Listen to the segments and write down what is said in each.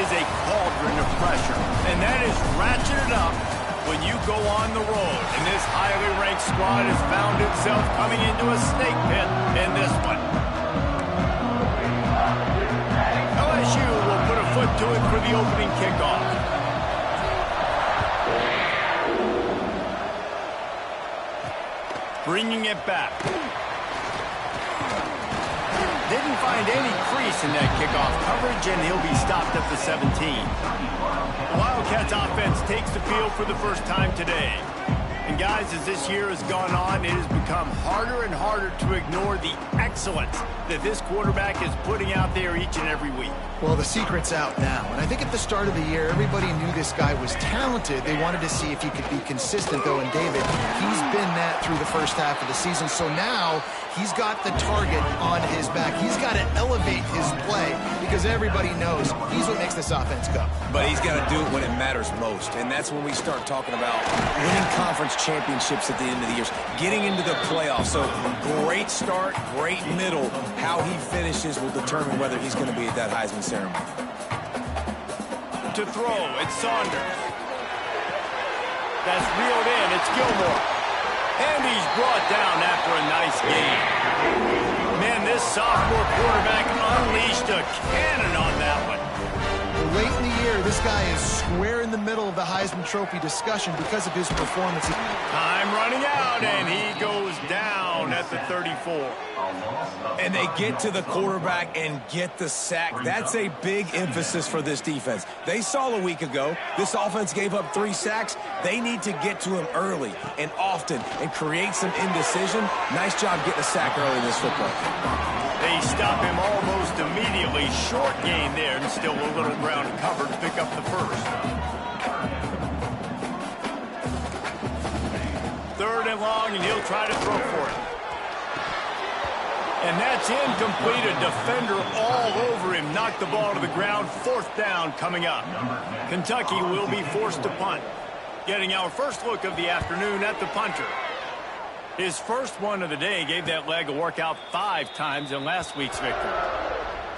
is a cauldron of pressure, and that is ratcheted up when you go on the road. And this highly ranked squad has found itself coming into a snake pit in this one. LSU will put a foot to it for the opening kickoff. Bringing it back. Didn't find any crease in that kickoff coverage, and he'll be stopped at the 17. The Wildcats offense takes the field for the first time today. And guys, as this year has gone on, it has become harder and harder to ignore the excellence that this quarterback is putting out there each and every week. Well, the secret's out now. And I think at the start of the year, everybody knew this guy was talented. They wanted to see if he could be consistent, though. And David, he's been that through the first half of the season. So now he's got the target on his back. He's got to elevate his play because everybody knows he's what makes this offense go. But he's got to do it when it matters most. And that's when we start talking about winning conference championships at the end of the year, getting into the playoffs. So great start, great middle. How he finishes will determine whether he's going to be at that Heisman ceremony. To throw, it's Saunders. That's reeled in, it's Gilmore. And he's brought down after a nice game. Man, this sophomore quarterback unleashed a cannon on that one. Late in the year, this guy is square in the middle of the Heisman Trophy discussion because of his performance. Time running out, and he goes down at the 34. And they get to the quarterback and get the sack. That's a big emphasis for this defense. They saw a week ago, this offense gave up 3 sacks. They need to get to him early and often and create some indecision. Nice job getting a sack early in this football game. They stop him almost immediately. Short gain there, and still a little ground covered to pick up the first. 3rd and long, and he'll try to throw for it. And that's incomplete. A defender all over him. Knocked the ball to the ground. 4th down coming up. Kentucky will be forced to punt. Getting our first look of the afternoon at the punter. His first one of the day gave that leg a workout 5 times in last week's victory.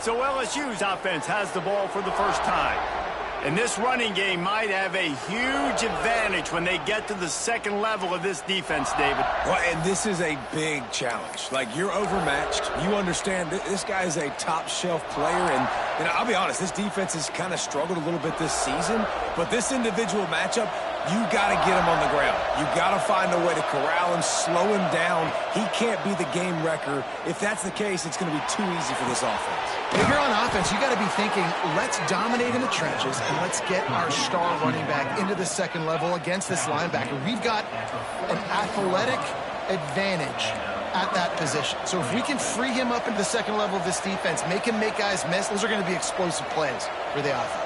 So LSU's offense has the ball for the first time. And this running game might have a huge advantage when they get to the second level of this defense, David. Well, and this is a big challenge. Like, you're overmatched. You understand this guy is a top-shelf player. And, I'll be honest, this defense has kind of struggled a little bit this season. But this individual matchup, you got to get him on the ground. You got to find a way to corral him, slow him down. He can't be the game wrecker. If that's the case, it's going to be too easy for this offense. If you're on offense, you got to be thinking, let's dominate in the trenches and let's get our star running back into the second level against this linebacker. We've got an athletic advantage at that position. So if we can free him up into the second level of this defense, make him make guys miss, those are going to be explosive plays for the offense.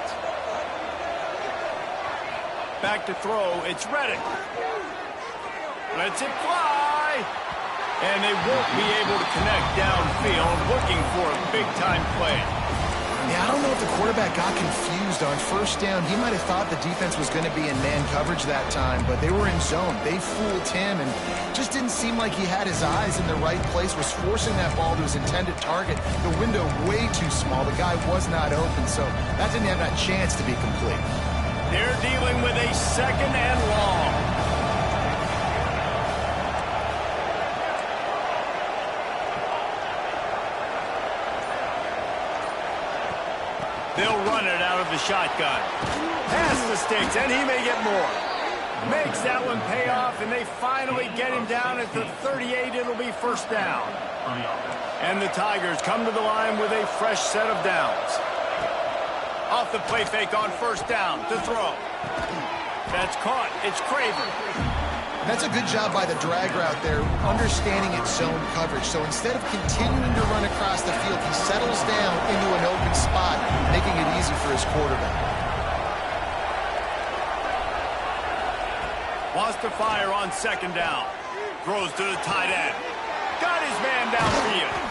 Back to throw, it's Reddick. Lets it fly. And they won't be able to connect downfield, looking for a big-time play. Yeah, I don't know if the quarterback got confused on 1st down. He might have thought the defense was going to be in man coverage that time, but they were in zone. They fooled him, and just didn't seem like he had his eyes in the right place, was forcing that ball to his intended target. The window way too small. The guy was not open, so that didn't have that chance to be complete. They're dealing with a 2nd and long. They'll run it out of the shotgun. Pass the sticks, and he may get more. Makes that one pay off, and they finally get him down at the 38. It'll be 1st down. And the Tigers come to the line with a fresh set of downs. Off the play fake on 1st down to throw. That's caught. It's Craven. That's a good job by the drag route there, understanding its zone coverage. So instead of continuing to run across the field, he settles down into an open spot, making it easy for his quarterback. Wants to fire on 2nd down. Throws to the tight end. Got his man downfield.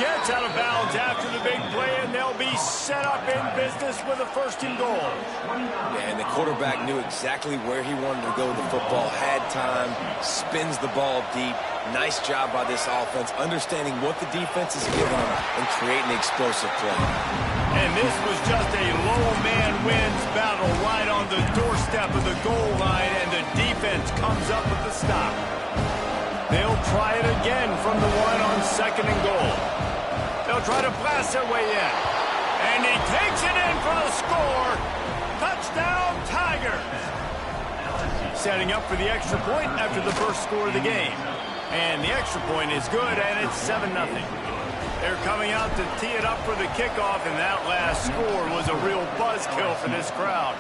Gets out of bounds after the big play, and they'll be set up in business with a 1st and goal. Yeah, and the quarterback knew exactly where he wanted to go with the football, had time, spins the ball deep. Nice job by this offense, understanding what the defense is giving them and creating an explosive play. And this was just a low man goal line, and the defense comes up with the stop. They'll try it again from the one on 2nd and goal. They'll try to blast their way in. And he takes it in for the score. Touchdown, Tigers. Setting up for the extra point after the first score of the game. And the extra point is good, and it's 7-0. They're coming out to tee it up for the kickoff, and that last score was a real buzzkill for this crowd.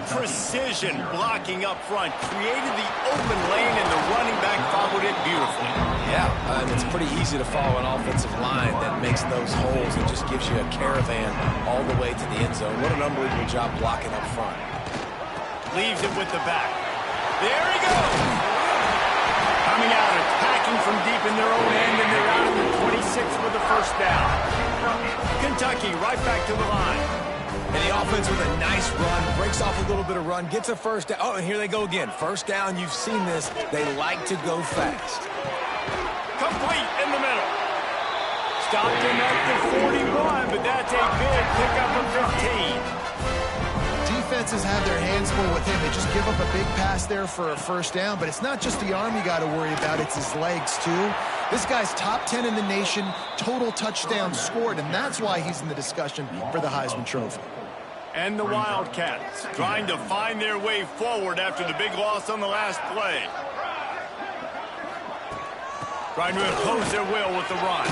Precision blocking up front, created the open lane, and the running back followed it beautifully. Yeah, it's pretty easy to follow an offensive line that makes those holes and just gives you a caravan all the way to the end zone. What an unbelievable job blocking up front. Leaves it with the back. There he goes! Coming out, attacking from deep in their own end, and they're out of the 26 with the first down. Kentucky right back to the line. And the offense with a nice run, breaks off a little bit of run, gets a first down. Oh, and here they go again. First down, you've seen this. They like to go fast. Complete in the middle. Stopped him at the 41, but that's a big pickup of 15. Defenses have their hands full with him. They just give up a big pass there for a first down, but it's not just the arm you got to worry about, it's his legs too. This guy's top 10 in the nation, total touchdowns scored, and that's why he's in the discussion for the Heisman Trophy. And the Wildcats trying to find their way forward after the big loss on the last play. Trying to impose their will with the run.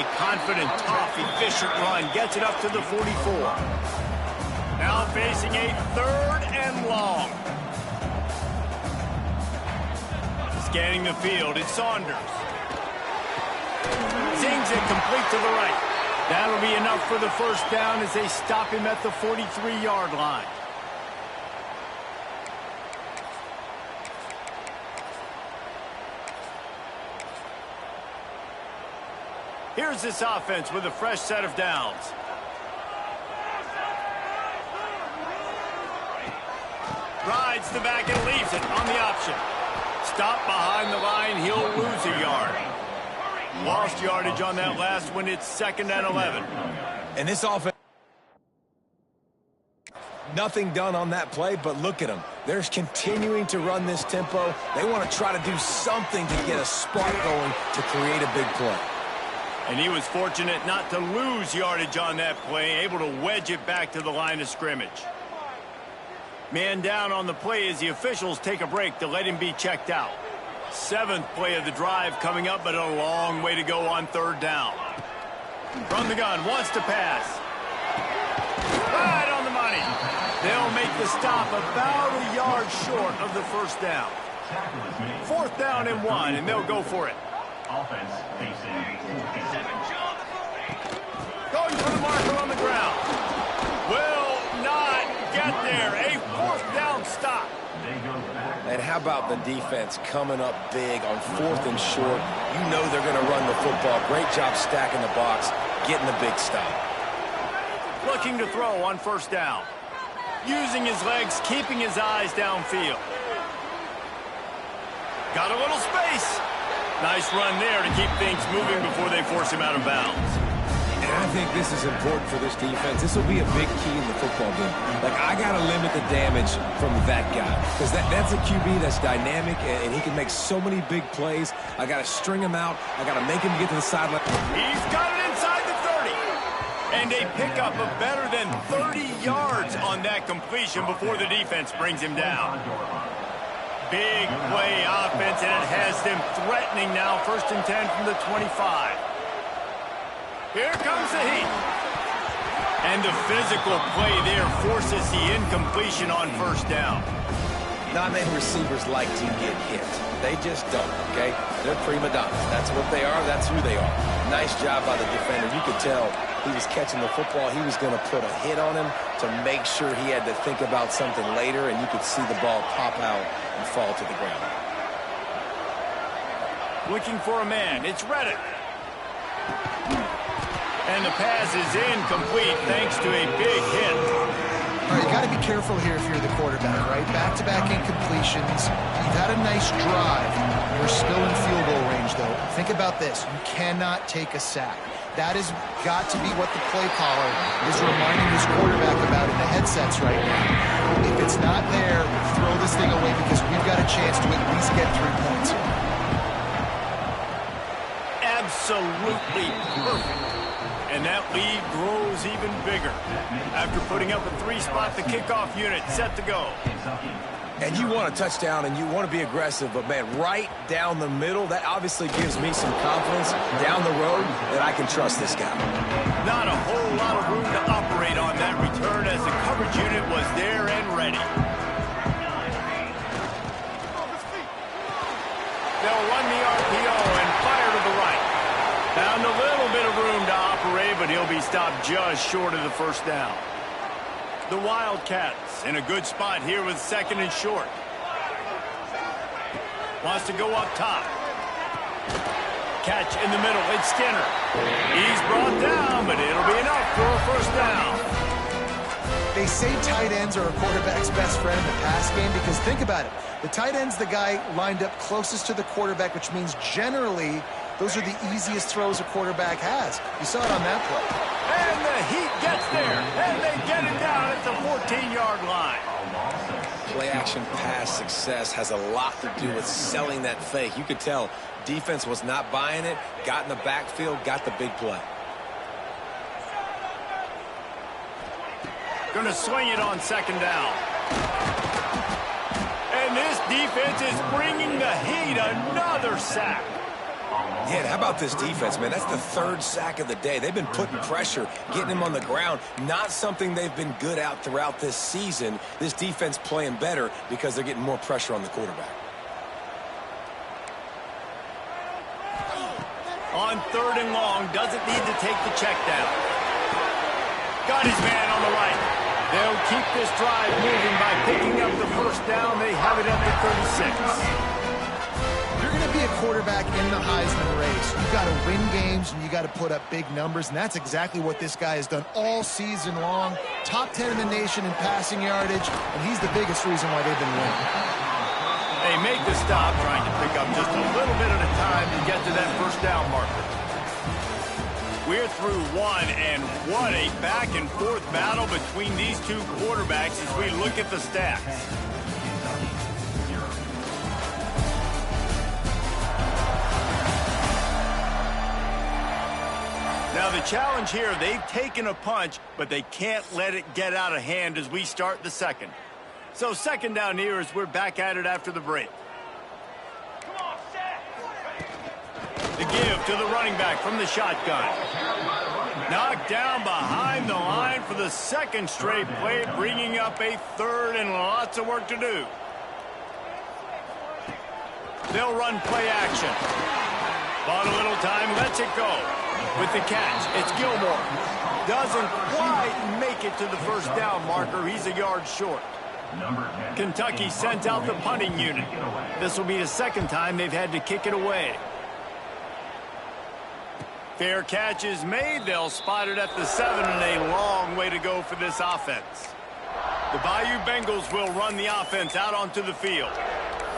A confident, tough, efficient run gets it up to the 44. Now facing a 3rd and long. Scanning the field, it's Saunders. Zings it complete to the right. That'll be enough for the first down as they stop him at the 43-yard line. Here's this offense with a fresh set of downs. Rides the back and leaves it on the option. Stop behind the line, he'll lose a yard. Lost yardage on that last one. It's 2nd and 11. And this offense, nothing done on that play, but look at them. They're continuing to run this tempo. They want to try to do something to get a spark going to create a big play. And he was fortunate not to lose yardage on that play, able to wedge it back to the line of scrimmage. Man down on the play as the officials take a break to let him be checked out. 7th play of the drive coming up, but a long way to go on 3rd down. From the gun, wants to pass. Right on the money. They'll make the stop about a yard short of the first down. 4th down and 1, and they'll go for it. Offense facing 47. Going for the marker on the ground. Will not get there. A 4th down stop. And how about the defense coming up big on 4th and short? You know they're going to run the football. Great job stacking the box, getting the big stop. Looking to throw on 1st down. Using his legs, keeping his eyes downfield. Got a little space. Nice run there to keep things moving before they force him out of bounds. And I think this is important for this defense. This will be a big key in the football game. Like, I got to limit the damage from that guy. Because that's a QB that's dynamic, and he can make so many big plays. I got to string him out. I got to make him get to the sideline. He's got it inside the 30. And a pickup of better than 30 yards on that completion before the defense brings him down. Big play offense, and it has them threatening now. 1st and 10 from the 25. Here comes the heat. And the physical play there forces the incompletion on 1st down. Not many receivers like to get hit. They just don't, okay? They're prima donnas. That's what they are. That's who they are. Nice job by the defender. You could tell he was catching the football. He was going to put a hit on him to make sure he had to think about something later, and you could see the ball pop out and fall to the ground. Looking for a man. It's Reddick. And the pass is incomplete thanks to a big hit. All right, you got to be careful here if you're the quarterback, right? Back-to-back incompletions. You've had a nice drive. You're still in field goal range, though. Think about this. You cannot take a sack. That has got to be what the play caller is reminding his quarterback about in the headsets right now. If it's not there, throw this thing away because we've got a chance to at least get 3 points here. Absolutely perfect. And that lead grows even bigger. After putting up a 3-spot, the kickoff unit set to go. And you want a touchdown and you want to be aggressive, but man, right down the middle, that obviously gives me some confidence down the road that I can trust this guy. Not a whole lot of room to operate on that return as the coverage unit was there and ready. They'll run the RPO and fire to the right. Found a little bit of room to operate, but he'll be stopped just short of the first down. The Wildcats in a good spot here with 2nd and short. Wants to go up top. Catch in the middle. It's Skinner. He's brought down, but it'll be enough for a first down. They say tight ends are a quarterback's best friend in the pass game because think about it. The tight end's the guy lined up closest to the quarterback, which means generally those are the easiest throws a quarterback has. You saw it on that play. And the Heat gets there, and they get it down at the 14-yard line. Play-action pass success has a lot to do with selling that fake. You could tell defense was not buying it, got in the backfield, got the big play. Going to swing it on 2nd down. And this defense is bringing the Heat another sack. Yeah, and how about this defense, man? That's the 3rd sack of the day. They've been putting pressure, getting him on the ground. Not something they've been good at throughout this season. This defense playing better because they're getting more pressure on the quarterback. On 3rd and long, doesn't need to take the check down. Got his man on the right. They'll keep this drive moving by picking up the first down. They have it at the 36. You're going to be a quarterback in the Heisman race. You've got to win games and you got to put up big numbers, and that's exactly what this guy has done all season long. Top 10 in the nation in passing yardage, and he's the biggest reason why they've been winning. They make the stop, trying to pick up just a little bit at a time to get to that first down marker. We're through one, and what a back-and-forth battle between these two quarterbacks as we look at the stats. Now the challenge here, they've taken a punch, but they can't let it get out of hand as we start the second. So 2nd down here as we're back at it after the break. The give to the running back from the shotgun. Knocked down behind the line for the 2nd straight play, bringing up a 3rd and lots of work to do. They'll run play action. Bought a little time, lets it go. With the catch, it's Gilmore. Doesn't quite make it to the first down marker. He's a yard short. Kentucky sent out the punting unit. This will be the 2nd time they've had to kick it away. Fair catch is made. They'll spot it at the 7, and a long way to go for this offense. The Bayou Bengals will run the offense out onto the field.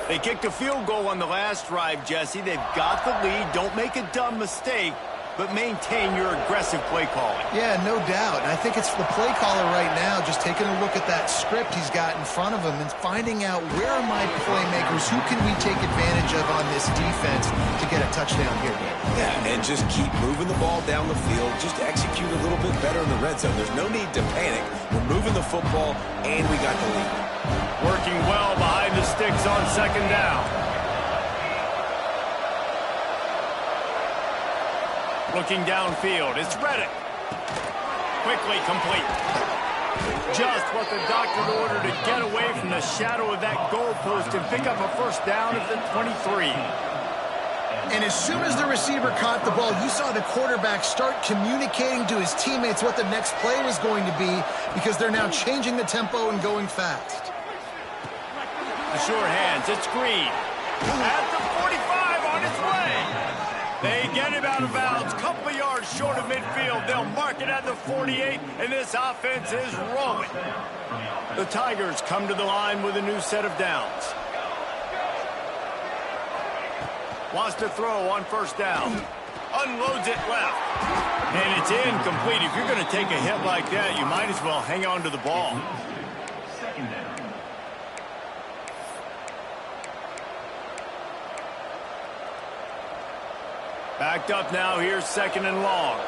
They kicked a field goal on the last drive, Jesse. They've got the lead. Don't make a dumb mistake, but maintain your aggressive play calling. Yeah, no doubt. And I think it's the play caller right now just taking a look at that script he's got in front of him and finding out where are my playmakers, who can we take advantage of on this defense to get a touchdown here. Yeah, and just keep moving the ball down the field. Just execute a little bit better in the red zone. There's no need to panic. We're moving the football, and we got the lead. Working well behind the sticks on 2nd down. Looking downfield, it's Reddick. Quickly complete. Just what the doctor ordered to get away from the shadow of that goalpost and pick up a first down at the 23. And as soon as the receiver caught the ball, you saw the quarterback start communicating to his teammates what the next play was going to be because they're now changing the tempo and going fast. The sure hands, it's Green. At the 45 on its way. They get him out of bounds, couple of yards short of midfield. They'll mark it at the 48, and this offense is rolling. The Tigers come to the line with a new set of downs. Wants to throw on first down. A unloads it left. And it's incomplete. If you're going to take a hit like that, you might as well hang on to the ball. Second down. Backed up now. Here's 2nd and long.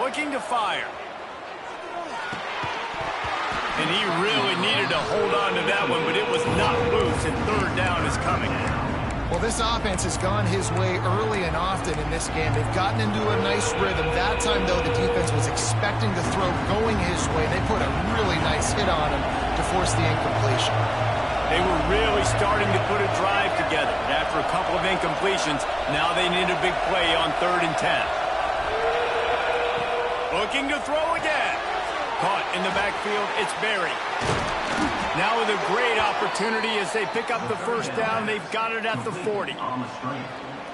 Looking to fire. And he really needed to hold on to that one, but it was not loose, and 3rd down is coming. Well, this offense has gone his way early and often in this game. They've gotten into a nice rhythm. That time, though, the defense was expecting the throw going his way. They put a really nice hit on him to force the incompletion. They were really starting to put a drive together. After a couple of incompletions, now they need a big play on 3rd and 10. Looking to throw again. Caught in the backfield, it's Berry. Now with a great opportunity as they pick up the 1st down. They've got it at the 40. On the straight.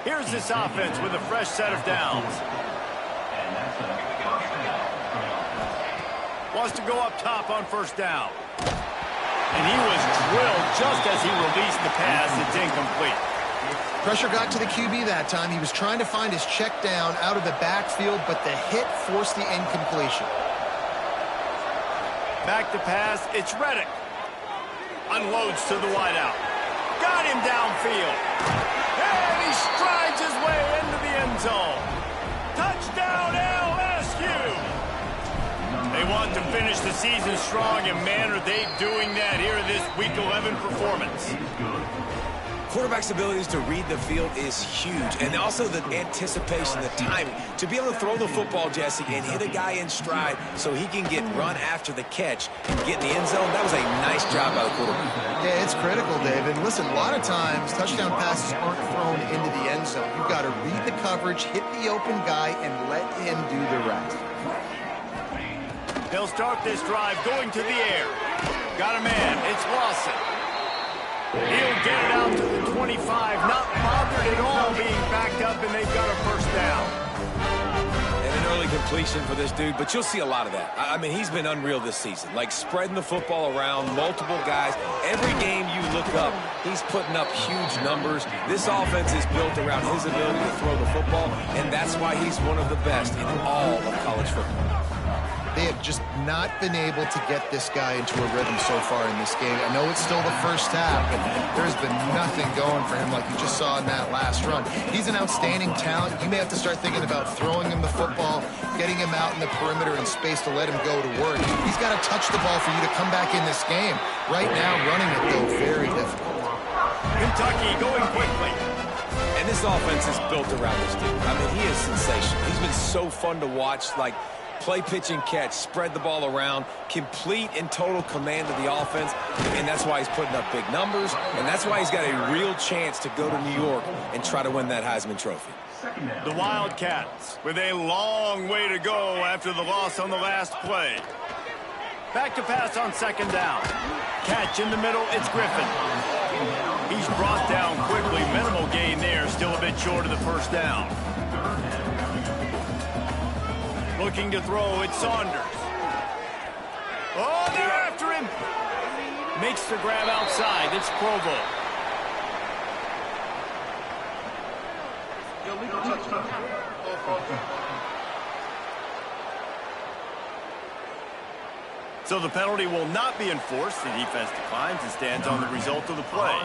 Here's this offense with a fresh set of downs. And that's a first down. Wants to go up top on 1st down. And he was drilled just as he released the pass. It's incomplete. Pressure got to the QB that time. He was trying to find his check down out of the backfield, but the hit forced the incompletion. Back to pass, it's Reddick. Unloads to the wideout. Got him downfield. And he strides his way into the end zone. Touchdown LSU! They want to finish the season strong, and man, are they doing that here in this Week 11 performance. Quarterback's abilities to read the field is huge, and also the anticipation, the timing. To be able to throw the football, Jesse, and hit a guy in stride so he can get run after the catch and get in the end zone, that was a nice job by the quarterback. Yeah, it's critical, David. Listen, a lot of times touchdown passes aren't thrown into the end zone. You've got to read the coverage, hit the open guy, and let him do the rest. They'll start this drive going to the air. Got a man. It's Lawson. He'll get it out to the 25. Not bothered at all being backed up, and they've got a 1st down. And an early completion for this dude, but you'll see a lot of that. I mean, he's been unreal this season. Like spreading the football around, multiple guys. Every game you look up, he's putting up huge numbers. This offense is built around his ability to throw the football, and that's why he's one of the best in all of college football. They have just not been able to get this guy into a rhythm so far in this game. I know it's still the 1st half, but there's been nothing going for him like you just saw in that last run. He's an outstanding talent. You may have to start thinking about throwing him the football, getting him out in the perimeter in space to let him go to work. He's got to touch the ball for you to come back in this game. Right now, running it, though, very difficult. Kentucky going quickly. And this offense is built around this dude. I mean, he is sensational. He's been so fun to watch, like play, pitch, and catch, spread the ball around, complete and total command of the offense, and that's why he's putting up big numbers, and that's why he's got a real chance to go to New York and try to win that Heisman Trophy. The Wildcats with a long way to go after the loss on the last play. Back to pass on 2nd down. Catch in the middle, it's Griffin. He's brought down quickly. Minimal gain there, still a bit short of the 1st down. Looking to throw, it's Saunders. Oh, they're after him. Makes the grab outside. It's Provo. So the penalty will not be enforced. The defense declines and stands on the result of the play.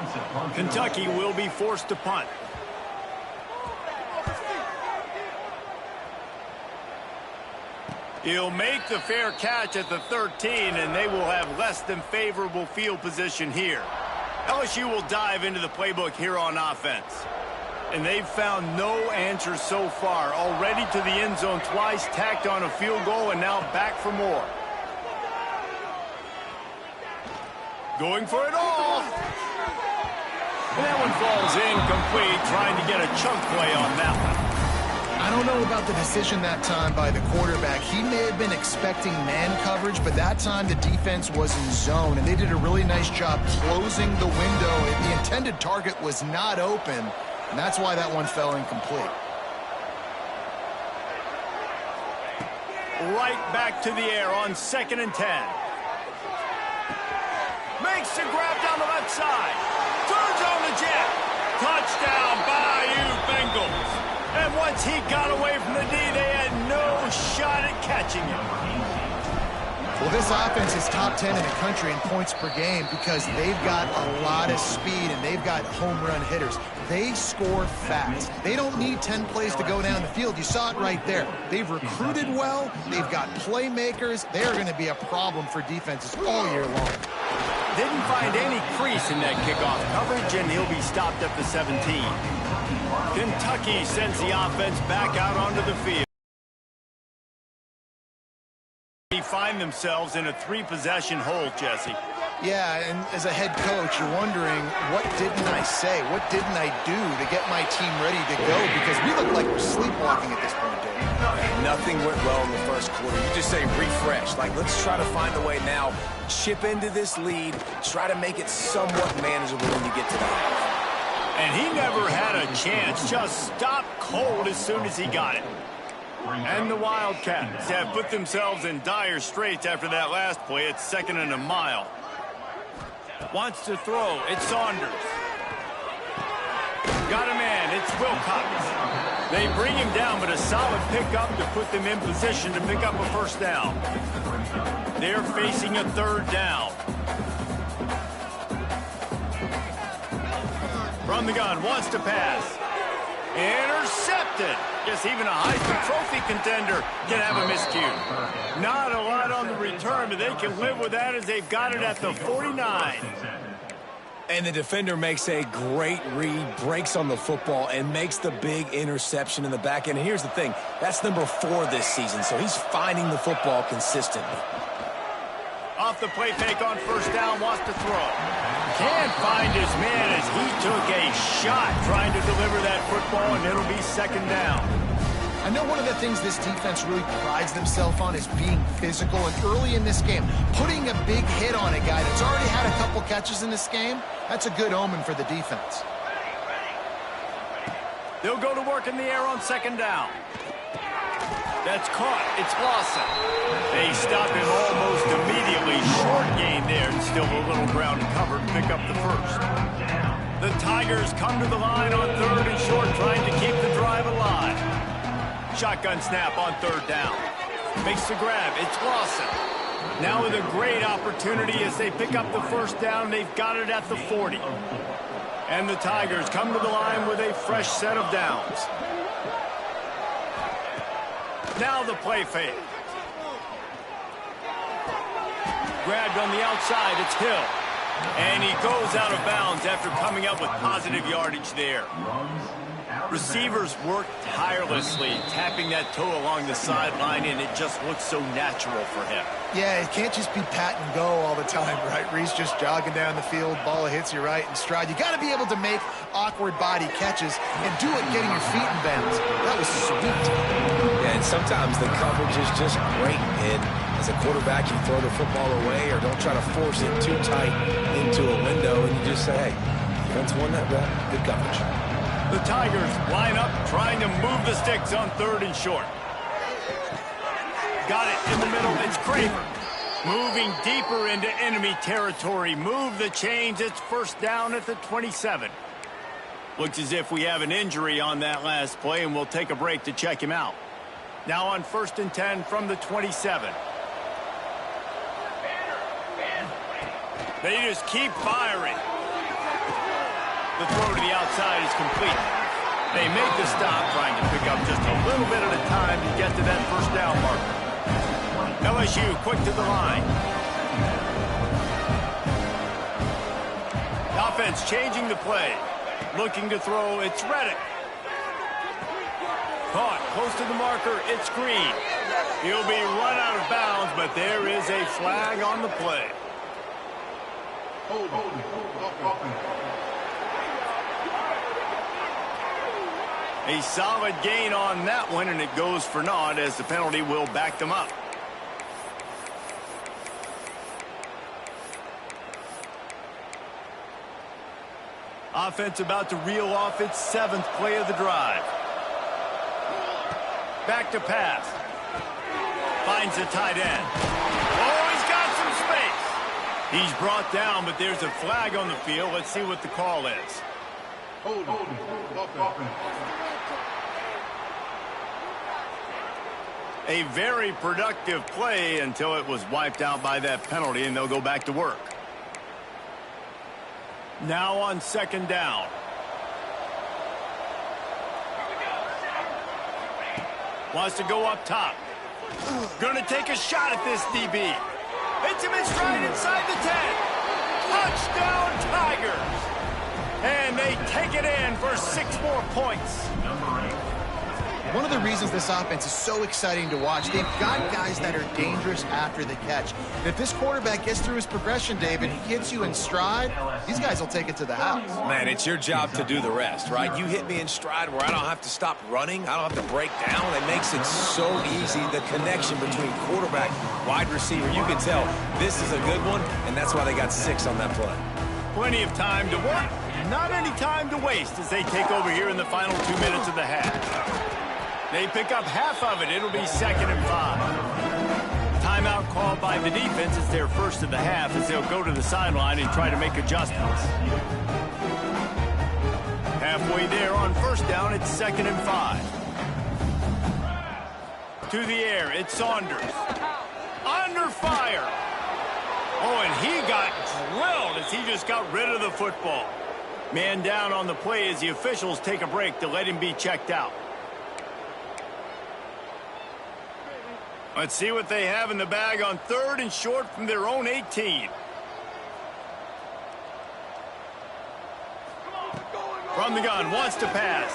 Kentucky will be forced to punt. He'll make the fair catch at the 13, and they will have less than favorable field position here. LSU will dive into the playbook here on offense. And they've found no answers so far. Already to the end zone twice, tacked on a field goal, and now back for more. Going for it all. And that one falls incomplete, trying to get a chunk play on that one. I don't know about the decision that time by the quarterback. He may have been expecting man coverage, but that time the defense was in zone, and they did a really nice job closing the window. The intended target was not open, and that's why that one fell incomplete. Right back to the air on 2nd and 10. Makes the grab down the left side. Turns on the jet. Touchdown, Bayou Bengals. And once he got away from the D, they had no shot at catching him. Well, this offense is top 10 in the country in points per game because they've got a lot of speed and they've got home run hitters. They score fast. They don't need 10 plays to go down the field. You saw it right there. They've recruited well. They've got playmakers. They're going to be a problem for defenses all year long. Didn't find any crease in that kickoff coverage, and he'll be stopped at the 17. Kentucky sends the offense back out onto the field. They find themselves in a 3-possession hole, Jesse. Yeah, and as a head coach, you're wondering, what didn't I say? What didn't I do to get my team ready to go? Because we look like we're sleepwalking at this point, Dave. Nothing went well in the first quarter. You just say refresh. Like, let's try to find a way now. Chip into this lead. Try to make it somewhat manageable when you get to the half. And he never had a chance. Just stopped cold as soon as he got it. And the Wildcats have put themselves in dire straits after that last play. It's 2nd and a mile. Wants to throw. It's Saunders. Got a man. It's Wilcox. They bring him down, but a solid pickup to put them in position to pick up a first down. They're facing a 3rd down. From the gun. Wants to pass. Intercepted. Guess even a Heisman Trophy contender can have a miscue. Not a lot on the return, but they can live with that as they've got it at the 49. And the defender makes a great read, breaks on the football, and makes the big interception in the back end. And here's the thing, that's number 4 this season, so he's finding the football consistently. Off the play fake on 1st down, wants to throw. Can't find his man as he took a shot trying to deliver that football, and it'll be 2nd down. I know one of the things this defense really prides themselves on is being physical, and early in this game, putting a big hit on a guy that's already had a couple catches in this game, that's a good omen for the defense. They'll go to work in the air on 2nd down. That's caught. It's Lawson. They stop him almost immediately. Short gain there, and still a little ground covered. Pick up the first. The Tigers come to the line on 3rd and short, trying to keep the drive alive. Shotgun snap on 3rd down. Makes the grab. It's Lawson. Now with a great opportunity as they pick up the first down. They've got it at the 40. And the Tigers come to the line with a fresh set of downs. Now the play fake. Grabbed on the outside, it's Hill. And he goes out of bounds after coming up with positive yardage there. Receivers work tirelessly, tapping that toe along the sideline, and it just looks so natural for him. Yeah, it can't just be pat and go all the time, right? Reese just jogging down the field, ball hits you right in stride. You got to be able to make awkward body catches and do it getting your feet in bounds. That was sweet. Yeah, and sometimes the coverage is just great, and as a quarterback, you throw the football away or don't try to force it too tight into a window, and you just say, hey, defense won that bet. Good coverage. The Tigers line up, trying to move the sticks on 3rd and short. Got it in the middle. It's Craver. Moving deeper into enemy territory. Move the chains. It's 1st down at the 27. Looks as if we have an injury on that last play, and we'll take a break to check him out. Now on 1st and 10 from the 27. They just keep firing. The throw to the outside is complete. They make the stop, trying to pick up just a little bit at a time to get to that 1st down marker. LSU quick to the line. Offense changing the play. Looking to throw, it's Reddick. Caught close to the marker, it's Green. He'll be run out of bounds, but there is a flag on the play. A solid gain on that one, and it goes for naught as the penalty will back them up. Offense about to reel off its 7th play of the drive. Back to pass. Finds the tight end. Oh, he's got some space. He's brought down, but there's a flag on the field. Let's see what the call is. A very productive play until it was wiped out by that penalty, and they'll go back to work. Now on second down. Wants to go up top. Going to take a shot at this DB. Hits him in stride inside the 10. Touchdown, Tigers. And they take it in for 6 more points. One of the reasons this offense is so exciting to watch, they've got guys that are dangerous after the catch. If this quarterback gets through his progression, David, he hits you in stride, these guys will take it to the house. Man, it's your job to do the rest, right? You hit me in stride where I don't have to stop running. I don't have to break down. It makes it so easy, the connection between quarterback, wide receiver. You can tell this is a good one, and that's why they got 6 on that play. Plenty of time to work, not any time to waste as they take over here in the final 2 minutes of the half. They pick up half of it. It'll be 2nd and 5. Timeout called by the defense. It's their first of the half as they'll go to the sideline and try to make adjustments. Halfway there on first down, it's 2nd and 5. To the air, it's Saunders. Under fire. Oh, and he got drilled as he just got rid of the football. Man down on the play as the officials take a break to let him be checked out. Let's see what they have in the bag on 3rd and short from their own 18. From the gun, wants to pass.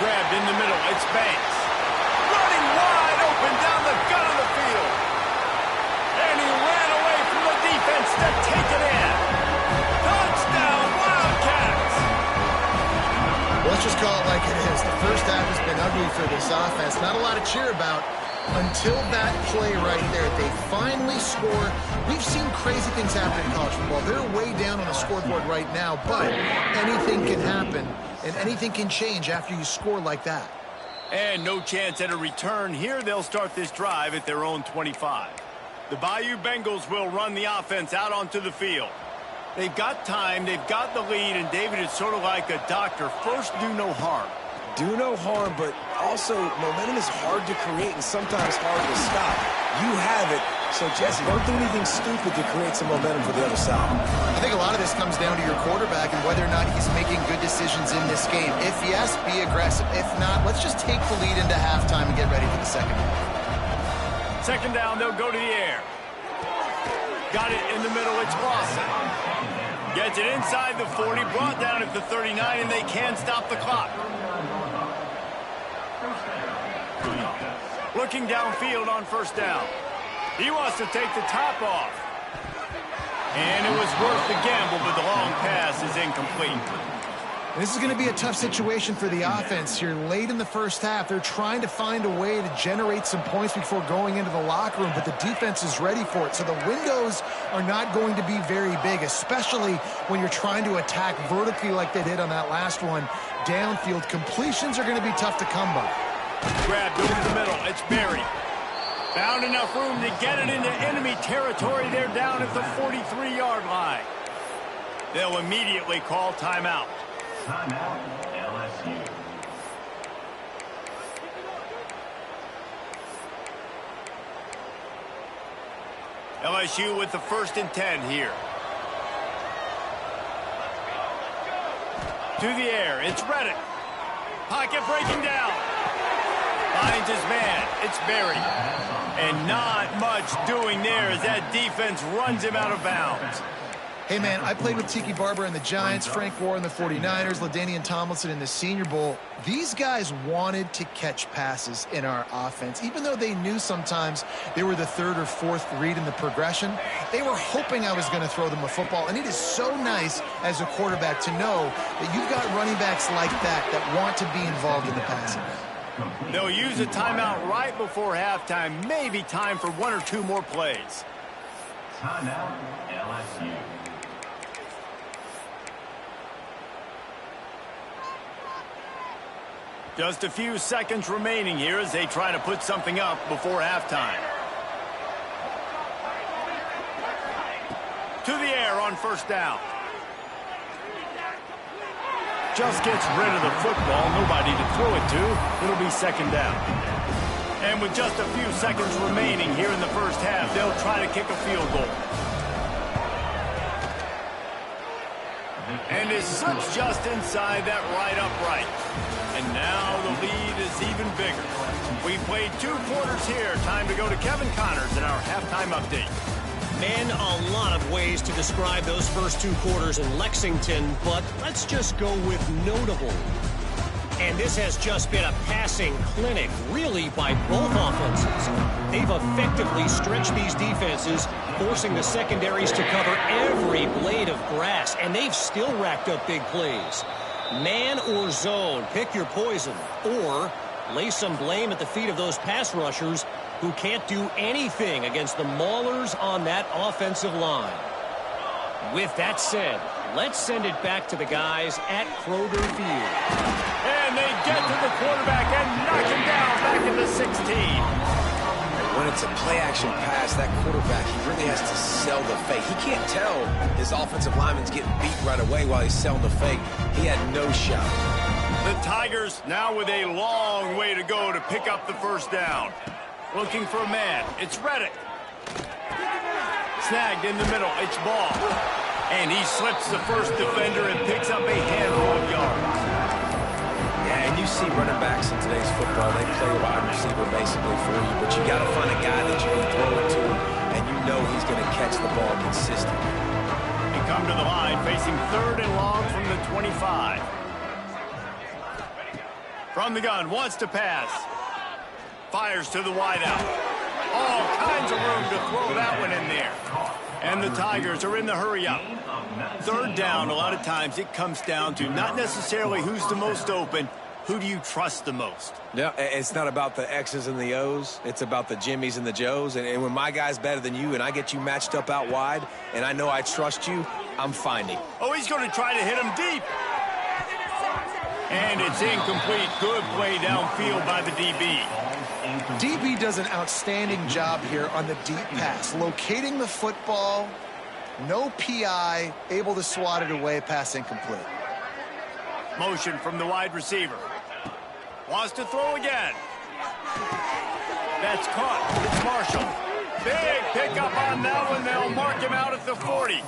Grabbed in the middle, it's Banks. Running wide open down the gut of the field. And he ran away from the defense to take it in. Touchdown, Wildcats! Let's just call it like it is. The first half has been ugly for this offense. Not a lot to cheer about until that play right there. They finally score. We've seen crazy things happen in college football. They're way down on the scoreboard right now, but anything can happen, and anything can change after you score like that. And no chance at a return here. They'll start this drive at their own 25. The Bayou Bengals will run the offense out onto the field. They've got time, they've got the lead, and David is sort of like a doctor. First, do no harm. Do no harm, but also momentum is hard to create and sometimes hard to stop. You have it, so Jesse, don't do anything stupid to create some momentum for the other side. I think a lot of this comes down to your quarterback and whether or not he's making good decisions in this game. If yes, be aggressive. If not, let's just take the lead into halftime and get ready for the second half. 2nd down, they'll go to the air. Got it in the middle, it's Lawson. Gets it inside the 40, brought down at the 39, and they can't stop the clock. Looking downfield on first down. He wants to take the top off. And it was worth the gamble, but the long pass is incomplete. This is going to be a tough situation for the offense here. Late in the first half, they're trying to find a way to generate some points before going into the locker room, but the defense is ready for it. So the windows are not going to be very big, especially when you're trying to attack vertically like they did on that last one. Downfield completions are going to be tough to come by. Grabbed over the middle. It's Berry. Found enough room to get it into enemy territory. They're down at the 43-yard line. They'll immediately call timeout. Timeout, LSU. LSU with the 1st and 10 here. To the air, it's Reddick. Pocket breaking down. Finds his man, it's Berry. And not much doing there as that defense runs him out of bounds. Hey, man, I played with Tiki Barber and the Giants, Frank Gore in the 49ers, LaDainian Tomlinson in the Senior Bowl. These guys wanted to catch passes in our offense. Even though they knew sometimes they were the 3rd or 4th read in the progression, they were hoping I was going to throw them a football. And it is so nice as a quarterback to know that you've got running backs like that want to be involved in the passing. They'll use a timeout right before halftime. Maybe time for 1 or 2 more plays. Timeout, LSU. Just a few seconds remaining here as they try to put something up before halftime. To the air on first down. just gets rid of the football, nobody to throw it to. It'll be second down. And with just a few seconds remaining here in the first half, they'll try to kick a field goal. And it slips just inside that right upright. And now the lead is even bigger. We played 2 quarters here. Time to go to Kevin Connors in our halftime update. Man, a lot of ways to describe those first 2 quarters in Lexington, but let's just go with notable. And this has just been a passing clinic, really, by both offenses. They've effectively stretched these defenses, forcing the secondaries to cover every blade of grass, and they've still racked up big plays. Man or zone, pick your poison, or lay some blame at the feet of those pass rushers who can't do anything against the maulers on that offensive line. With that said, let's send it back to the guys at Kroger Field. And they get to the quarterback and knock him down back in the 16. When it's a play-action pass, that quarterback, he really has to sell the fake. He can't tell his offensive lineman's getting beat right away while he's selling the fake. He had no shot. The Tigers now with a long way to go to pick up the first down. Looking for a man. It's Reddick. Snagged in the middle. It's Ball. And he slips the first defender and picks up a handful of yards. Yeah, and you see running backs in today's football, they play a wide receiver basically for you, but you got to find a guy that you can throw it to, and you know he's going to catch the ball consistently. They come to the line facing 3rd and long from the 25. From the gun, wants to pass. Fires to the wideout. All kinds of room to throw that one in there. And the Tigers are in the hurry-up. 3rd down, a lot of times it comes down to not necessarily who's the most open, who do you trust the most? Yeah, it's not about the X's and the O's. It's about the Jimmys and the Joes. And when my guy's better than you and I get you matched up out wide and I know I trust you, I'm finding. Oh, he's going to try to hit him deep. And it's incomplete. Good play downfield by the DB. DB does an outstanding job here on the deep pass. Locating the football, no PI, able to swat it away, pass incomplete. Motion from the wide receiver. Wants to throw again. That's caught. It's Marshall. Big pickup on that one. They'll mark him out at the 40.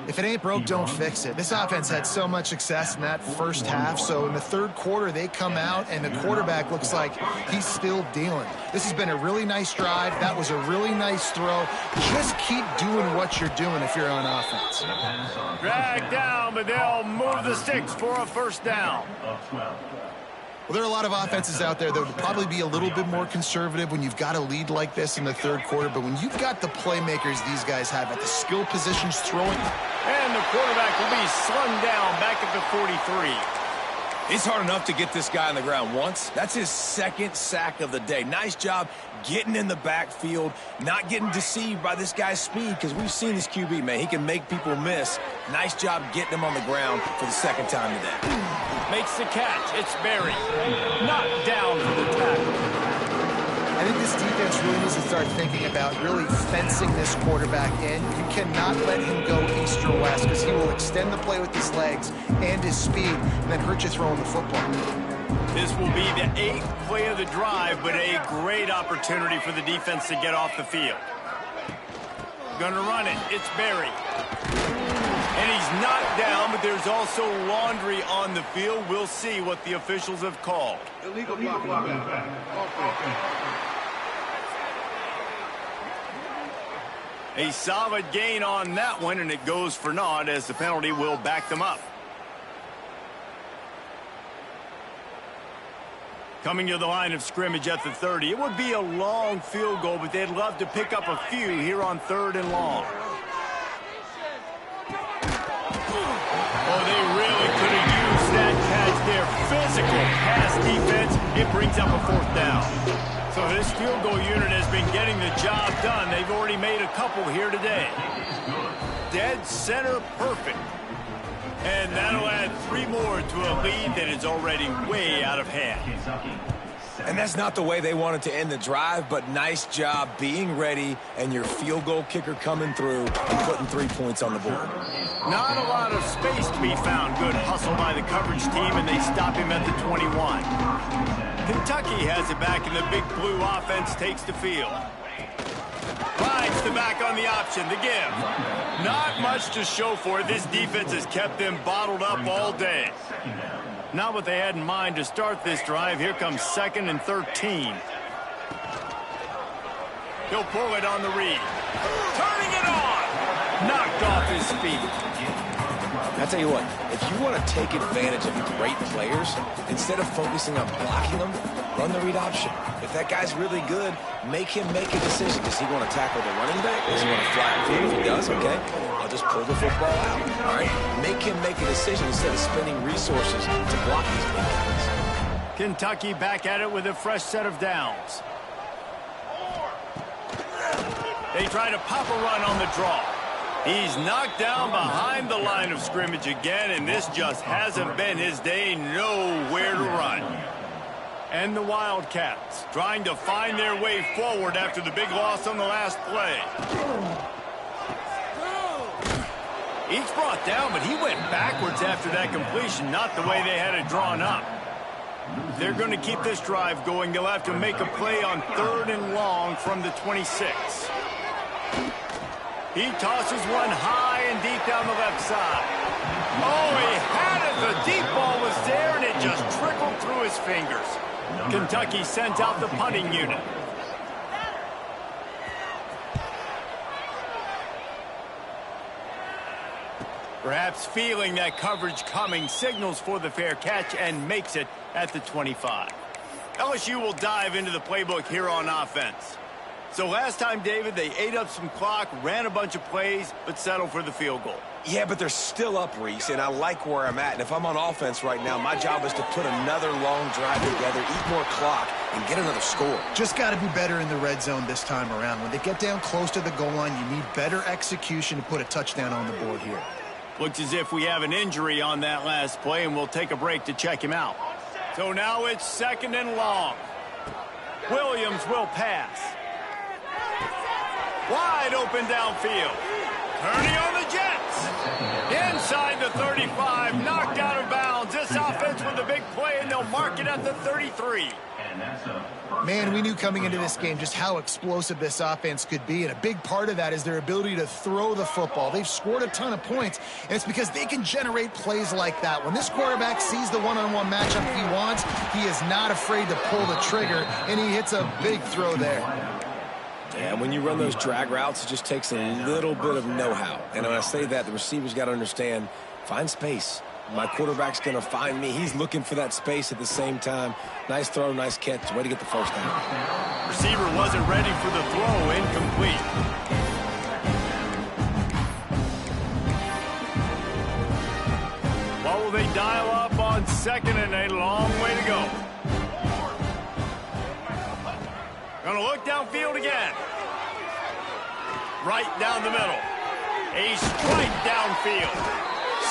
If it ain't broke, don't fix it. This offense had so much success in that first half, so in the 3rd quarter, they come out, and the quarterback looks like he's still dealing. This has been a really nice drive. That was a really nice throw. Just keep doing what you're doing if you're on offense. Dragged down, but they'll move the sticks for a first down. Well, there are a lot of offenses out there that would probably be a little bit more conservative when you've got a lead like this in the 3rd quarter, but when you've got the playmakers these guys have at the skill positions throwing. And the quarterback will be slung down back at the 43. It's hard enough to get this guy on the ground once. That's his 2nd sack of the day. Nice job getting in the backfield, not getting deceived by this guy's speed, because we've seen this QB, man. He can make people miss. Nice job getting him on the ground for the 2nd time today. Makes the catch. It's Berry. Knocked down for the tackle. I think this defense really needs to start thinking about really fencing this quarterback in. You cannot let him go east or west because he will extend the play with his legs and his speed and then hurt you throwing the football. This will be the 8th play of the drive, but a great opportunity for the defense to get off the field. Gonna run it. It's Berry. And he's knocked down, but there's also laundry on the field. We'll see what the officials have called. Illegal blocking. A solid gain on that one, and it goes for naught as the penalty will back them up. Coming to the line of scrimmage at the 30. It would be a long field goal, but they'd love to pick up a few here on 3rd and long. Oh, they really could have used that catch there. Physical pass defense. It brings up a 4th down. So this field goal unit has been getting the job done. They've already made a couple here today. Dead center perfect. And that'll add 3 more to a lead that is already way out of hand. And that's not the way they wanted to end the drive, but nice job being ready and your field goal kicker coming through and putting 3 points on the board. Not a lot of space to be found. Good hustle by the coverage team, and they stop him at the 21. Kentucky has it back, and the big blue offense takes the field. Rides the back on the option, the give. Not much to show for it. This defense has kept them bottled up all day. Not what they had in mind to start this drive. Here comes 2nd and 13. He'll pull it on the read. Turning it on! Knocked off his feet. I tell you what, if you want to take advantage of great players, instead of focusing on blocking them, run the read option. If that guy's really good, make him make a decision. Does he want to tackle the running back? Does he want to fly field? If he does, okay, I'll just pull the football out. All right? Make him make a decision instead of spending resources to block these big guys. Kentucky back at it with a fresh set of downs. They try to pop a run on the draw. He's knocked down behind the line of scrimmage again, and this just hasn't been his day. Nowhere to run. And the Wildcats trying to find their way forward after the big loss on the last play. Each brought down, but he went backwards after that completion, not the way they had it drawn up. They're going to keep this drive going. They'll have to make a play on 3rd and long from the 26. He tosses one high and deep down the left side. Oh, he had it. The deep ball was there, and it just trickled through his fingers. Kentucky sent out the punting unit. Perhaps feeling that coverage coming, signals for the fair catch and makes it at the 25. LSU will dive into the playbook here on offense. So last time, David, they ate up some clock, ran a bunch of plays, but settled for the field goal. Yeah, but they're still up, Reese, and I like where I'm at. And if I'm on offense right now, my job is to put another long drive together, eat more clock, and get another score. Just got to be better in the red zone this time around. When they get down close to the goal line, you need better execution to put a touchdown on the board here. Looks as if we have an injury on that last play, and we'll take a break to check him out. So now it's 2nd and long. Williams will pass. Wide open downfield. Turning on the Jets. Inside the 35, knocked out of bounds. This offense with a big play, and they'll mark it at the 33. Man, we knew coming into this game just how explosive this offense could be, and a big part of that is their ability to throw the football. They've scored a ton of points, and it's because they can generate plays like that. When this quarterback sees the one-on-one matchup he wants, he is not afraid to pull the trigger, and he hits a big throw there. Yeah, when you run those drag routes, it just takes a little bit of know-how. And when I say that, the receiver's got to understand, find space. My quarterback's going to find me. He's looking for that space at the same time. Nice throw, nice catch. Way to get the first down. Receiver wasn't ready for the throw. Incomplete. What will they dial up on 2nd and a long way to go? Gonna look downfield again. Right down the middle. A strike downfield.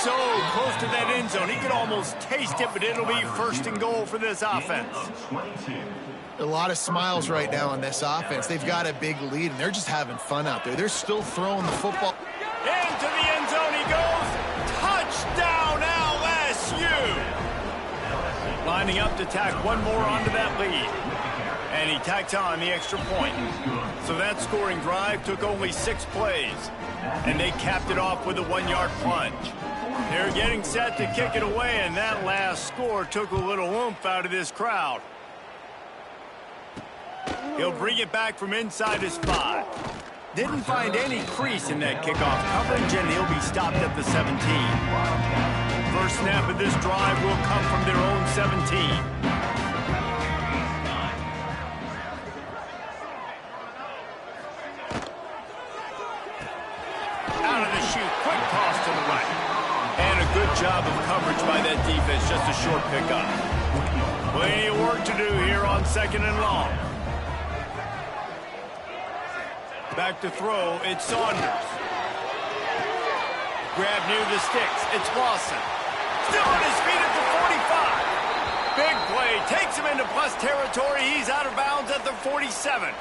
So close to that end zone. He could almost taste it, but it'll be 1st and goal for this offense. A lot of smiles right now on this offense. They've got a big lead, and they're just having fun out there. They're still throwing the football. Into the end zone he goes. Touchdown, LSU. Lining up to tack one more onto that lead. And he tacks on the extra point. So that scoring drive took only 6 plays. And they capped it off with a 1-yard plunge. They're getting set to kick it away, and that last score took a little oomph out of this crowd. He'll bring it back from inside his 5. Didn't find any crease in that kickoff coverage, and he'll be stopped at the 17. First snap of this drive will come from their own 17. Out of the chute, quick toss to the right. And a good job of coverage by that defense, just a short pickup. Plenty of work to do here on 2nd and long. Back to throw, it's Saunders. Grab near the sticks, it's Lawson. Still on his feet at the 45. Big play play. Takes him into plus territory. He's out of bounds at the 47.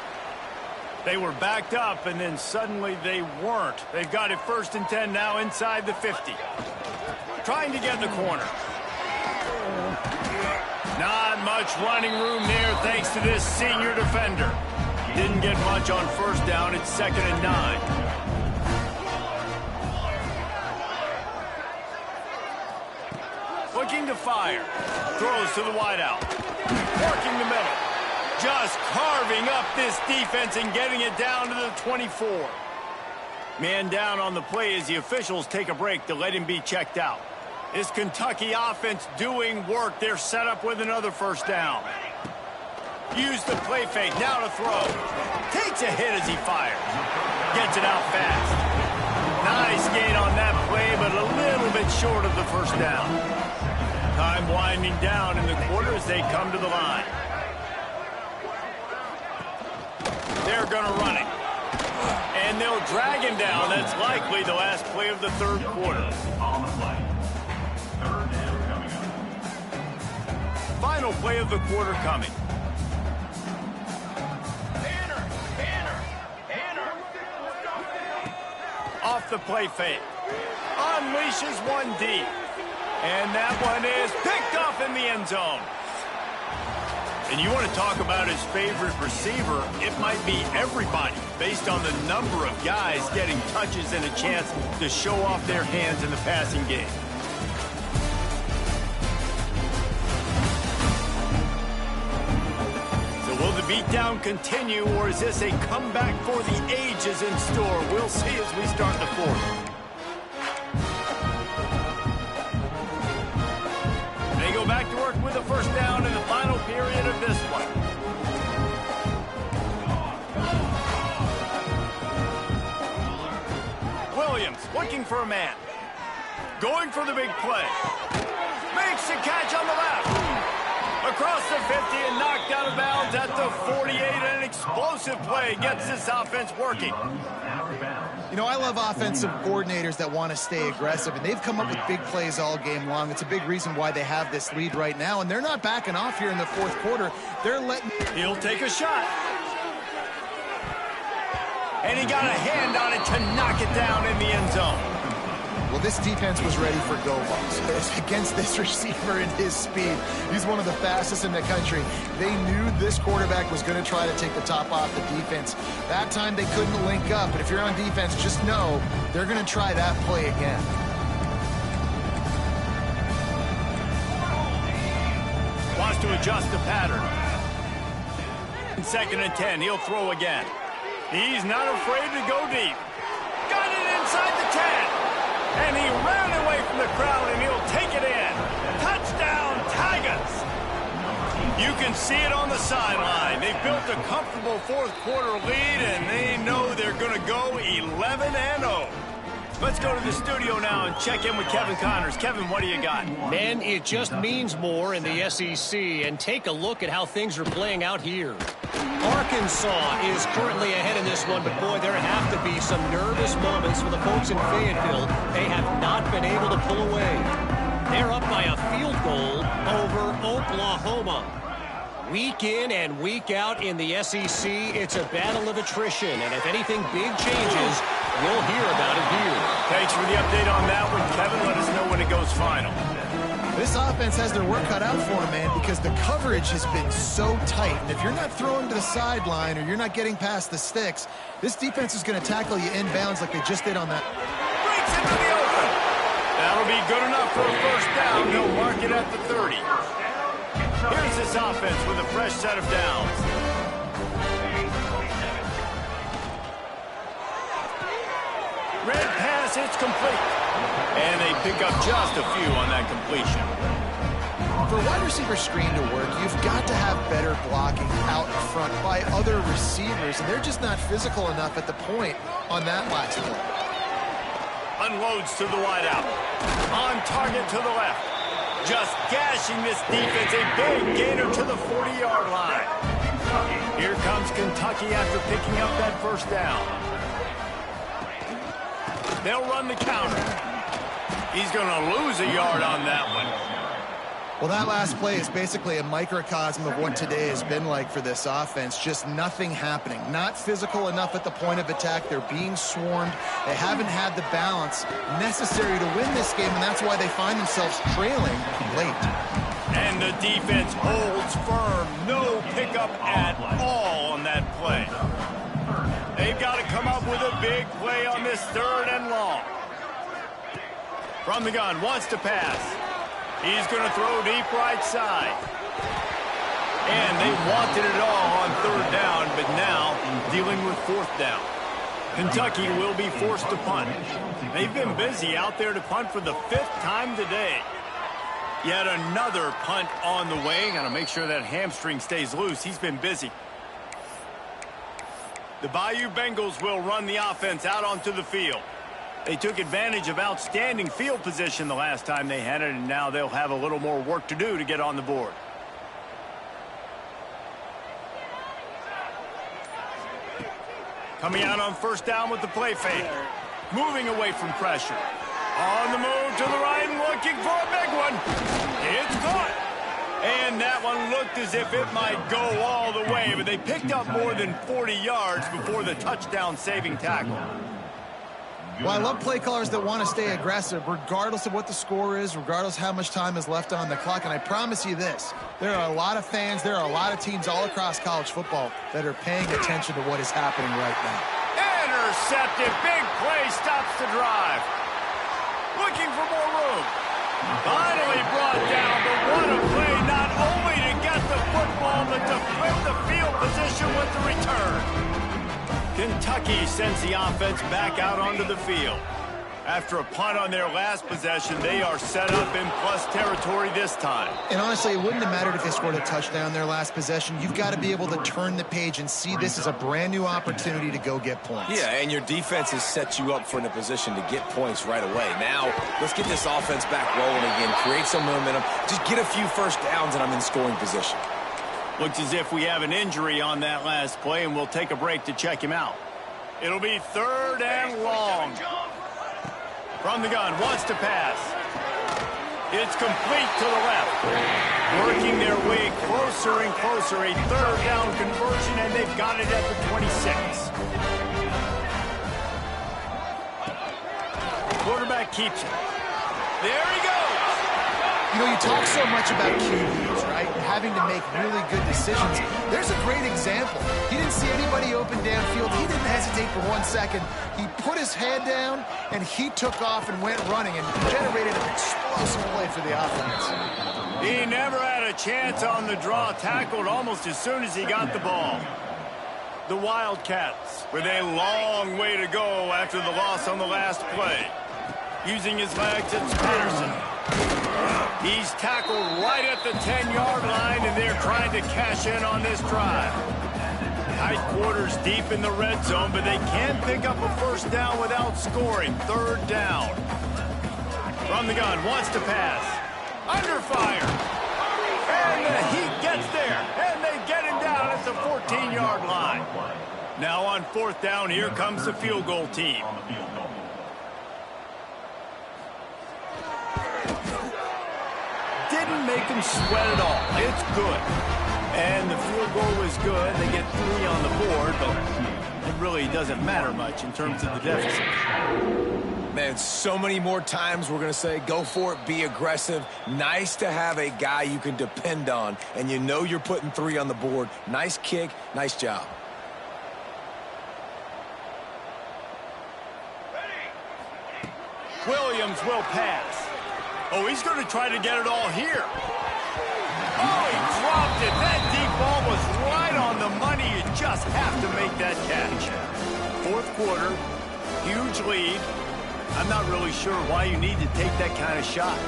They were backed up, and then suddenly they weren't. They've got it 1st and 10 now inside the 50. Trying to get in the corner. Not much running room there thanks to this senior defender. Didn't get much on 1st down. It's 2nd and 9. Looking to fire. Throws to the wideout. Working the middle. Just carving up this defense and getting it down to the 24. Man down on the play as the officials take a break to let him be checked out. This Kentucky offense doing work. They're set up with another 1st down. Use the play fake. Now to throw. Takes a hit as he fires. Gets it out fast. Nice gain on that play, but a little bit short of the 1st down. Time winding down in the quarter as they come to the line. They're going to run it. And they'll drag him down. That's likely the last play of the 3rd quarter. On the play. 3rd down coming up. Final play of the quarter coming. Off the play fake. Unleashes one deep. And that one is picked off in the end zone. And you want to talk about his favorite receiver, it might be everybody based on the number of guys getting touches and a chance to show off their hands in the passing game. So will the beatdown continue, or is this a comeback for the ages in store? We'll see as we start the 4th. They go back to work with a 1st down in the final period of this one. Williams looking for a man. Going for the big play. Makes the catch on the left. Across the 50 and knocked out of bounds at the 48. An explosive play gets this offense working. You know, I love offensive coordinators that want to stay aggressive, and they've come up with big plays all game long. It's a big reason why they have this lead right now, and they're not backing off here in the 4th quarter. They're letting... He'll take a shot. And he got a hand on it to knock it down in the end zone. Well, this defense was ready for go-balls against this receiver and his speed. He's one of the fastest in the country. They knew this quarterback was going to try to take the top off the defense. That time they couldn't link up, but if you're on defense, just know they're going to try that play again. Wants to adjust the pattern. 2nd and 10, he'll throw again. He's not afraid to go deep. Got it inside the 10. And he ran away from the crowd, and he'll take it in. Touchdown, Tigers! You can see it on the sideline. They've built a comfortable 4th quarter lead, and they know they're going to go 11-0. Let's go to the studio now and check in with Kevin Connors. Kevin, what do you got? Man, it just means more in the SEC, and take a look at how things are playing out here. Arkansas is currently ahead in this one, but boy, there have to be some nervous moments for the folks in Fayetteville. They have not been able to pull away. They're up by a field goal over Oklahoma. Week in and week out in the SEC, it's a battle of attrition, and if anything big changes, we'll hear about it here. Thanks for the update on that one, Kevin. Let us know when it goes final. This offense has their work cut out for them, man, because the coverage has been so tight. And if you're not throwing to the sideline or you're not getting past the sticks, this defense is going to tackle you inbounds like they just did on that. Breaks into the open. That'll be good enough for a 1st down. They'll mark it at the 30. Here's this offense with a fresh set of downs. Red pass, it's complete. And they pick up just a few on that completion. For a wide receiver screen to work, you've got to have better blocking out in front by other receivers, and they're just not physical enough at the point on that last play. Unloads to the wideout. On target to the left. Just gashing this defense. A big gainer to the 40-yard line. Here comes Kentucky after picking up that 1st down. They'll run the counter. He's going to lose a yard on that one. Well, that last play is basically a microcosm of what today has been like for this offense. Just nothing happening. Not physical enough at the point of attack. They're being swarmed. They haven't had the balance necessary to win this game, and that's why they find themselves trailing late. And the defense holds firm. No pickup at all on that play. They've got to come up with a big play on this 3rd and long. From the gun, wants to pass. He's going to throw deep right side. And they wanted it all on 3rd down, but now dealing with 4th down. Kentucky will be forced to punt. They've been busy out there to punt for the 5th time today. Yet another punt on the way. Got to make sure that hamstring stays loose. He's been busy. The Bayou Bengals will run the offense out onto the field. They took advantage of outstanding field position the last time they had it, and now they'll have a little more work to do to get on the board. Coming out on 1st down with the play fake. Moving away from pressure. On the move to the right and looking for a big one. It's caught. And that one looked as if it might go all the way, but they picked up more than 40 yards before the touchdown-saving tackle. Well, I love play callers that want to stay aggressive, regardless of what the score is, regardless how much time is left on the clock. And I promise you this, there are a lot of fans, there are a lot of teams all across college football that are paying attention to what is happening right now. Intercepted. Big play stops the drive. Looking for more room. Finally brought down, but what a play, not only to get the football, but to flip the field position with the return. Kentucky sends the offense back out onto the field. After a punt on their last possession, they are set up in plus territory this time. And honestly, it wouldn't have mattered if they scored a touchdown their last possession. You've got to be able to turn the page and see this as a brand new opportunity to go get points. Yeah, and your defense has set you up for in a position to get points right away. Now, let's get this offense back rolling again, create some momentum, just get a few 1st downs, and I'm in scoring position. Looks as if we have an injury on that last play, and we'll take a break to check him out. It'll be 3rd and long. From the gun, wants to pass. It's complete to the left. Working their way closer and closer. A 3rd down conversion, and they've got it at the 26. Quarterback keeps it. There he goes. You know, you talk so much about QBs, right? And having to make really good decisions. There's a great example. He didn't see anybody open downfield. He didn't hesitate for 1 second. He put his head down, and he took off and went running and generated an explosive play for the offense. He never had a chance on the draw. Tackled almost as soon as he got the ball. The Wildcats with a long way to go after the loss on the last play. Using his legs, it's Patterson. He's tackled right at the 10-yard line, and they're trying to cash in on this drive. Tight quarters deep in the red zone, but they can pick up a 1st down without scoring. 3rd down. From the gun, wants to pass. Under fire. And the Heat gets there, and they get him down at the 14-yard line. Now on 4th down, here comes the field goal team. Didn't make them sweat at all. It's good. And the field goal was good. They get 3 on the board, but it really doesn't matter much in terms of the deficit. Man, so many more times we're going to say, go for it, be aggressive. Nice to have a guy you can depend on, and you know you're putting 3 on the board. Nice kick, nice job. Williams will pass. Oh, he's going to try to get it all here. Oh, he dropped it. That deep ball was right on the money. You just have to make that catch. 4th quarter, huge lead. I'm not really sure why you need to take that kind of shot.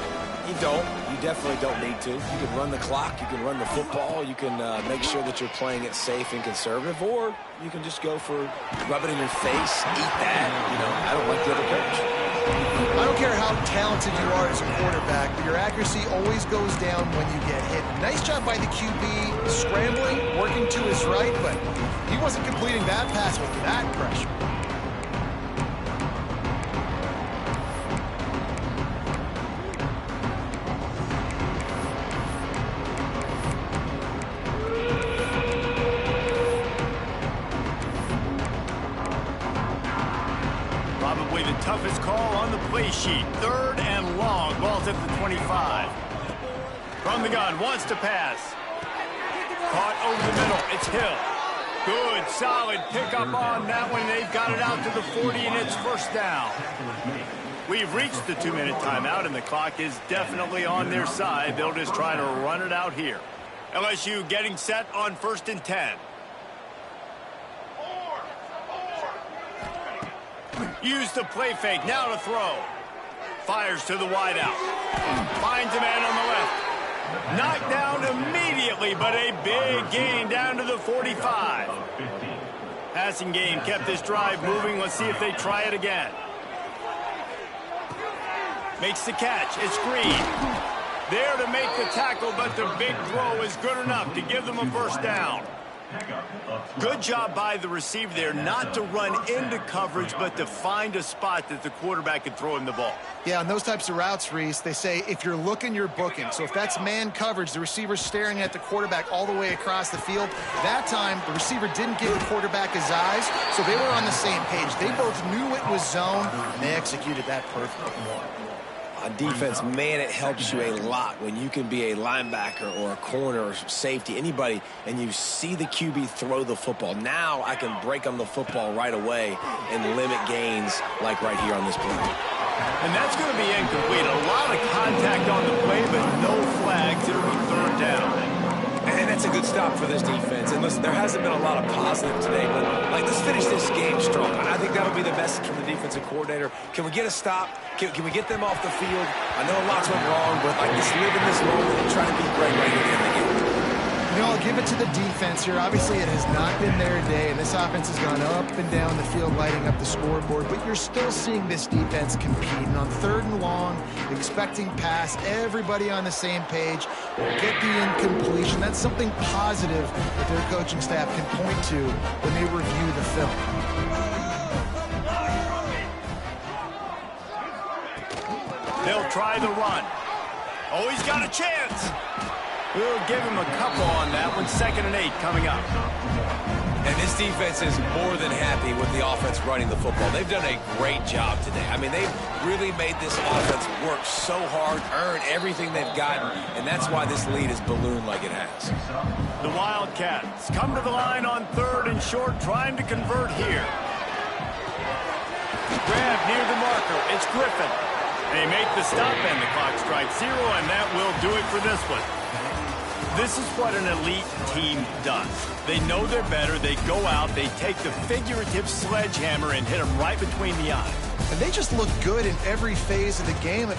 You don't. You definitely don't need to. You can run the clock. You can run the football. You can make sure that you're playing it safe and conservative, or you can just go for rub it in your face, eat that. You know, I don't like the other coach. I don't care how talented you are as a quarterback, but your accuracy always goes down when you get hit. Nice job by the QB, scrambling, working to his right, but he wasn't completing that pass with that pressure. toughest call on the play sheet. 3rd and long. Ball's at the 25. From the gun, wants to pass. Caught over the middle. It's Hill. Good, solid pickup on that one. They've got it out to the 40, and it's first down. We've reached the 2-minute timeout, and the clock is definitely on their side. They'll just try to run it out here. LSU getting set on 1st and 10. Use the play fake. Now to throw. Fires to the wideout. Finds a man on the left. Knocked down immediately, but a big gain down to the 45. Passing game kept this drive moving. Let's see if they try it again. Makes the catch. It's Green. There to make the tackle, but the big throw is good enough to give them a first down. Good job by the receiver there not to run into coverage, but to find a spot that the quarterback could throw him the ball. Yeah, on those types of routes, Reese, they say if you're looking, you're booking. So if that's man coverage, the receiver's staring at the quarterback all the way across the field. That time, the receiver didn't give the quarterback his eyes, so they were on the same page. They both knew it was zone, and they executed that perfectly. On defense, man, it helps you a lot when you can be a linebacker or a corner or safety, anybody, and you see the QB throw the football. Now I can break on the football right away and limit gains like right here on this play. And that's going to be incomplete. A lot of contact on the play, but no flags. It'll be 3rd down. And that's a good stop for this defense. And listen, there hasn't been a lot of positive today, but let's finish this game strong. I think that'll be the message from the defensive coordinator. Can we get a stop? Can we get them off the field? I know lots went wrong, but let's live in this moment and try to be great right here in the game. You know, I'll give it to the defense here. Obviously, it has not been their day, and this offense has gone up and down the field, lighting up the scoreboard, but you're still seeing this defense compete. And on 3rd and long, expecting pass, everybody on the same page, get the incompletion. That's something positive that their coaching staff can point to when they review the film. They'll try the run. Oh, he's got a chance. We'll give him a couple on that one. 2nd and 8 coming up. And this defense is more than happy with the offense running the football. They've done a great job today. I mean, they've really made this offense work so hard, earn everything they've gotten, and that's why this lead is ballooned like it has. The Wildcats come to the line on 3rd and short, trying to convert here. Grab near the marker. It's Griffin. They make the stop, and the clock strikes 0, and that will do it for this one. This is what an elite team does. They know they're better. They go out. They take the figurative sledgehammer and hit them right between the eyes. And they just look good in every phase of the game.